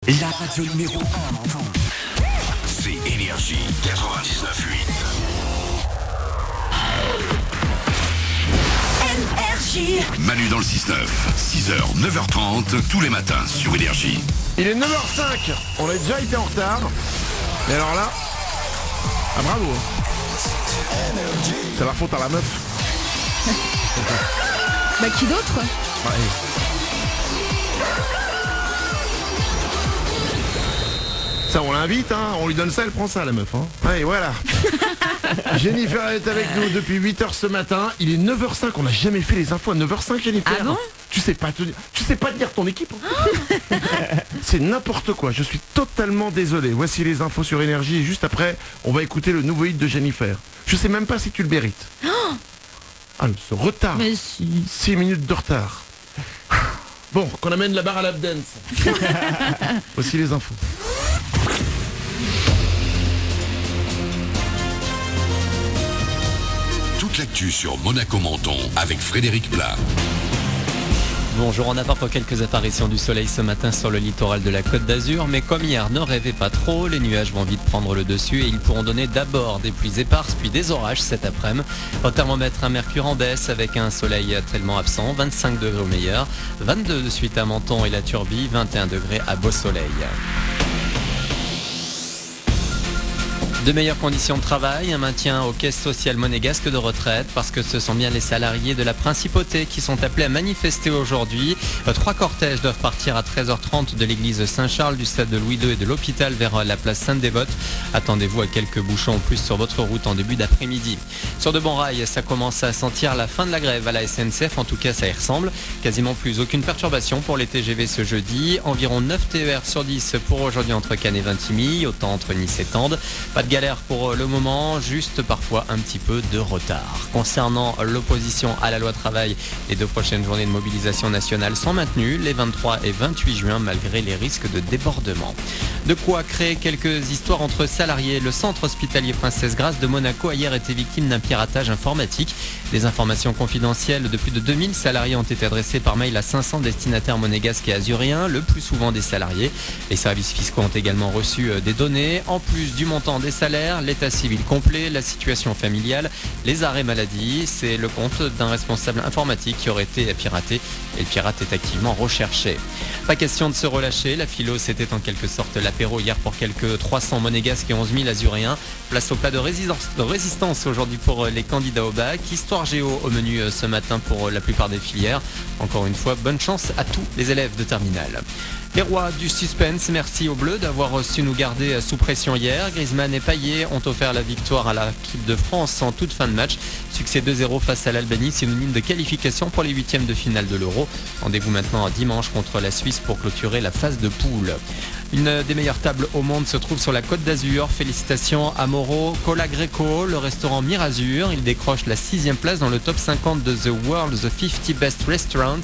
La radio numéro 1 en entend. C'est Énergie 99.8. Énergie. Manu dans le 6-9, 6h, 9h30, tous les matins sur Énergie. Il est 9h05, on a déjà été en retard. Mais alors là, ah bravo. Ça va foutre à la meuf. Bah qui d'autre? Ouais. Ça on l'invite, hein, on lui donne ça, elle prend ça la meuf. Hein. Allez, voilà. Jennifer est avec nous depuis 8h ce matin. Il est 9h05, on n'a jamais fait les infos à 9h05 Jennifer. Ah bon? Tu sais pas dire ton équipe. Hein. C'est n'importe quoi, je suis totalement désolé. Voici les infos sur Énergie et juste après, on va écouter le nouveau hit de Jennifer. Je sais même pas si tu le mérites. Ah, ce retard. Mais si. 6 minutes de retard. Bon, qu'on amène la barre à lap dance. Voici les infos. Toute l'actu sur Monaco Menton avec Frédéric Plat. Bonjour, on a parfois quelques apparitions du soleil ce matin sur le littoral de la Côte d'Azur, mais comme hier, ne rêvez pas trop, les nuages vont vite prendre le dessus et ils pourront donner d'abord des pluies éparses puis des orages cet après-midi. Au thermomètre, un mercure en baisse avec un soleil tellement absent, 25 degrés au meilleur, 22 de suite à Menton et la Turbie, 21 degrés à Beau-Soleil. De meilleures conditions de travail, un maintien aux caisses sociales monégasques de retraite parce que ce sont bien les salariés de la principauté qui sont appelés à manifester aujourd'hui. 3 cortèges doivent partir à 13h30 de l'église Saint-Charles, du stade de Louis II et de l'hôpital vers la place Sainte-Dévote. Attendez-vous à quelques bouchons en plus sur votre route en début d'après-midi. Sur de bons rails, ça commence à sentir la fin de la grève à la SNCF, en tout cas ça y ressemble. Quasiment plus aucune perturbation pour les TGV ce jeudi. Environ 9 TER sur 10 pour aujourd'hui entre Cannes et Vintimille, autant entre Nice et Tende. Pas de galère pour le moment, juste parfois un petit peu de retard. Concernant l'opposition à la loi travail, les 2 prochaines journées de mobilisation nationale sont maintenues, les 23 et 28 juin, malgré les risques de débordement. De quoi créer quelques histoires entre salariés. Le centre hospitalier Princesse Grace de Monaco a hier été victime d'un piratage informatique. Des informations confidentielles de plus de 2000 salariés ont été adressées par mail à 500 destinataires monégasques et azuriens, le plus souvent des salariés. Les services fiscaux ont également reçu des données, en plus du montant des salaires, l'état civil complet, la situation familiale, les arrêts maladie. C'est le compte d'un responsable informatique qui aurait été piraté et le pirate est activement recherché. Pas question de se relâcher, la philo c'était en quelque sorte l'apéro hier pour quelques 300 monégasques et 11 000 azuréens. Place au plat de résistance aujourd'hui pour les candidats au bac. Histoire géo au menu ce matin pour la plupart des filières. Encore une fois, bonne chance à tous les élèves de terminale. Les rois du suspense, merci aux Bleus d'avoir su nous garder sous pression hier. Griezmann et Payet ont offert la victoire à l'équipe de France en toute fin de match. Succès 2-0 face à l'Albanie, synonyme de qualification pour les 8e de finale de l'Euro. Rendez-vous maintenant dimanche contre la Suisse pour clôturer la phase de poule. Une des meilleures tables au monde se trouve sur la Côte d'Azur. Félicitations à Mauro Colagreco, le restaurant Mirazur. Il décroche la 6e place dans le top 50 de The World's 50 Best Restaurants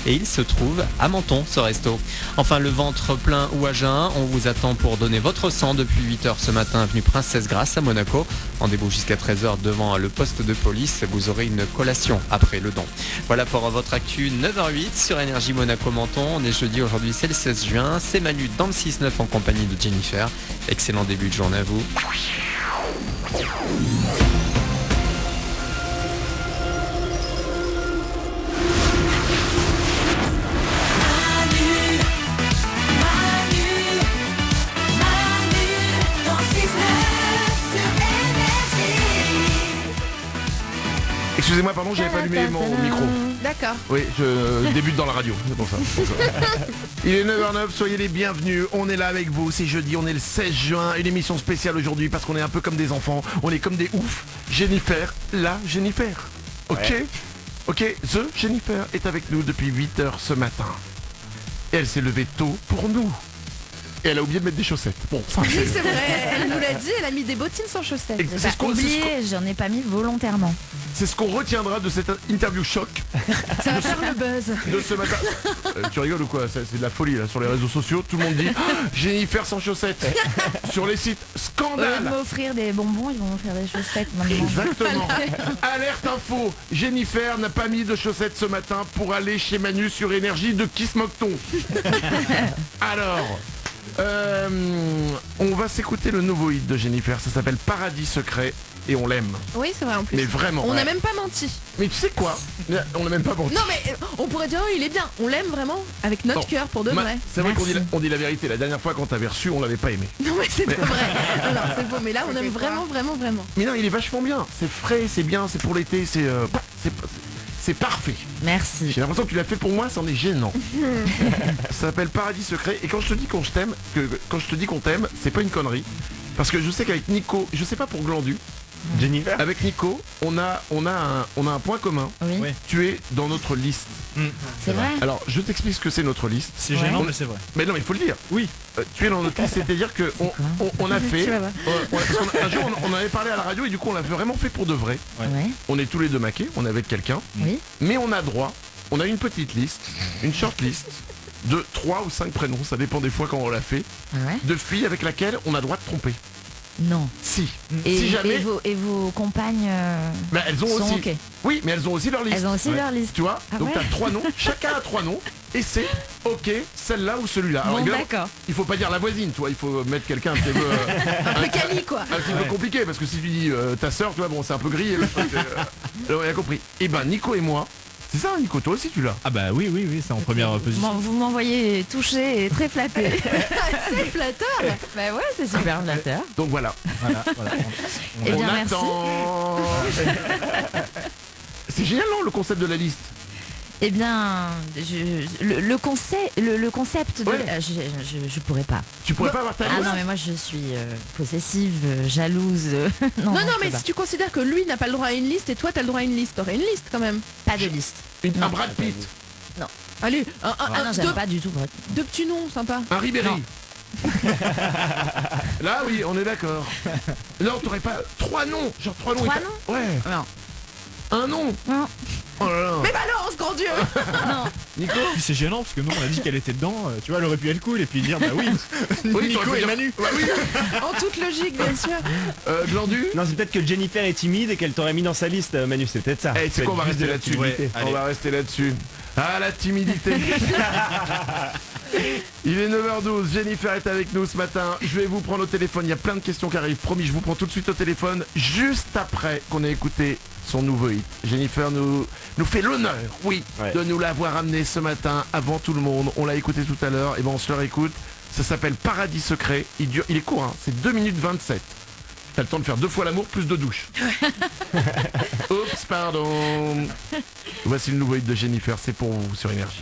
et il se trouve à Menton, ce resto. Enfin, le ventre plein ou à jeun, on vous attend pour donner votre sang depuis 8h ce matin, avenue Princesse Grace à Monaco. Rendez-vous jusqu'à 13h devant le poste de police. Vous aurez une collation après le don. Voilà pour votre actu 9h08 sur Énergie Monaco Menton. On est jeudi aujourd'hui, c'est le 16 juin. C'est Manu dans le 6-9 en compagnie de Jennifer. Excellent début de journée à vous. Excusez-moi, pardon, j'avais pas allumé mon micro. D'accord. Oui, je débute dans la radio, c'est pour ça. Il est 9h09, soyez les bienvenus, on est là avec vous, c'est jeudi, on est le 16 juin, une émission spéciale aujourd'hui parce qu'on est un peu comme des enfants, on est comme des oufs. Jennifer, la Jennifer. Ok ouais. Ok, The Jennifer est avec nous depuis 8h ce matin. Et elle s'est levée tôt pour nous. Et elle a oublié de mettre des chaussettes. Bon, ça oui, c'est vrai, elle nous l'a dit, elle a mis des bottines sans chaussettes. J'ai pas oublié, j'en ai pas mis volontairement. C'est ce qu'on retiendra de cette interview choc. Ça va faire le buzz. De ce matin. Tu rigoles ou quoi? C'est de la folie là sur les réseaux sociaux. Tout le monde dit Jennifer sans chaussettes. Sur les sites, scandale. Ils vont m'offrir des bonbons, ils vont m'offrir des chaussettes maintenant. Exactement. Alerte info. Jennifer n'a pas mis de chaussettes ce matin pour aller chez Manu sur Énergie. De qui se moque-t-on? Alors, On va s'écouter le nouveau hit de Jennifer, ça s'appelle Paradis secret et on l'aime. Oui, c'est vrai en plus. Mais vraiment. On n'a même pas menti. Mais tu sais quoi? On l'a même pas menti. Non mais on pourrait dire oh, il est bien. On l'aime vraiment avec notre Bon. cœur pour de vrai. C'est vrai qu'on dit, Merci. on dit la vérité. La dernière fois quand t'avais reçu, on l'avait pas aimé. Non mais c'est pas vrai. Alors c'est faux. Mais là on aime vraiment, vraiment, vraiment. Mais non, il est vachement bien. C'est frais, c'est bien, c'est pour l'été, c'est parfait. Merci. J'ai l'impression que tu l'as fait pour moi, c'en est gênant. Ça s'appelle Paradis secret. Et quand je te dis qu'on t'aime, quand je te dis qu'on t'aime, c'est pas une connerie. Parce que je sais qu'avec Nico, je sais pas pour Glandu, Jennifer. avec Nico, on a un point commun. Oui, Oui. Tu es dans notre liste. c'est vrai. Alors, je t'explique ce que c'est notre liste. C'est Ouais. gênant, mais c'est vrai. Mais non, il faut le dire. Oui. Tu es dans notre liste, c'est-à-dire que on a fait. Tu vas voir. Un jour, on en avait parlé à la radio et du coup, on l'a vraiment fait pour de vrai. Ouais. Ouais. On est tous les deux maqués, on est avec quelqu'un, Oui. mais on a droit. On a une petite liste, une short list de 3 ou 5 prénoms, ça dépend des fois quand on l'a fait, Ah ouais. de filles avec laquelle on a le droit de tromper. Non. Si. Et, si jamais. et vos compagnes Bah, elles ont sont aussi. ok. Oui, mais elles ont aussi leur liste. Elles ont aussi leur liste. Tu vois. Ah Donc ouais. t'as 3 noms, chacun a 3 noms, et c'est ok, celle-là ou celui-là. Alors, Bon évidemment, d'accord. il faut pas dire la voisine, tu vois, il faut mettre quelqu'un un petit peu. Un peu quali quoi. Un petit peu compliqué parce que si tu dis ta sœur, tu vois, bon, c'est un peu grillé le truc. Alors, on a compris. Et ben, Nico et moi, c'est ça, Nico, toi aussi tu l'as. Ah bah oui, c'est en première position. Vous m'envoyez touché et très flatté. C'est flatteur. Bah ouais, c'est super flatteur. Donc voilà. Voilà. Eh On bien merci. attend. C'est génial, non, le concept de la liste. Eh bien, le concept de... Ouais. Je pourrais pas. Tu pourrais pas avoir ta Ah liste. non, mais moi je suis possessive, jalouse. Non, je mais peux pas. si tu considères que lui n'a pas le droit à une liste et toi t'as le droit à une liste, t'aurais une liste quand même. Pas de liste. Un Non. Brad Pitt, Allez, Ah non, j'aime pas du tout. Brett. deux petits noms sympas. un Ribéry. Non. Là, oui, on est d'accord. Non, t'aurais pas 3 noms, genre 3 noms. 3 et pas- Ouais. Non. Un nom. Non. Oh là là. Mais balance, grand Dieu. Non. Nico. Puis c'est gênant parce que nous on a dit qu'elle était dedans, tu vois, elle aurait pu être cool et puis dire bah oui, Oui, Nico t'aurais pu et dire- Manu. Bah oui. En toute logique, bien sûr. Glandu. Non, c'est peut-être que Jennifer est timide et qu'elle t'aurait mis dans sa liste, Manu, c'est peut-être ça. Eh, c'est quoi, on va rester là-dessus. Ouais, On allez. va rester là-dessus. Ah, la timidité. Il est 9h12, Jennifer est avec nous ce matin. Je vais vous prendre au téléphone, il y a plein de questions qui arrivent. Promis, je vous prends tout de suite au téléphone, juste après qu'on ait écouté son nouveau hit. Jennifer nous fait l'honneur, oui, Ouais. de nous l'avoir amené ce matin avant tout le monde. On l'a écouté tout à l'heure, et ben on se le réécoute. Ça s'appelle Paradis secret. Il est court, hein, c'est 2 minutes 27. T'as le temps de faire 2 fois l'amour plus 2 douches. Oups, pardon. Voici le nouveau hit de Jennifer, c'est pour vous sur Énergie.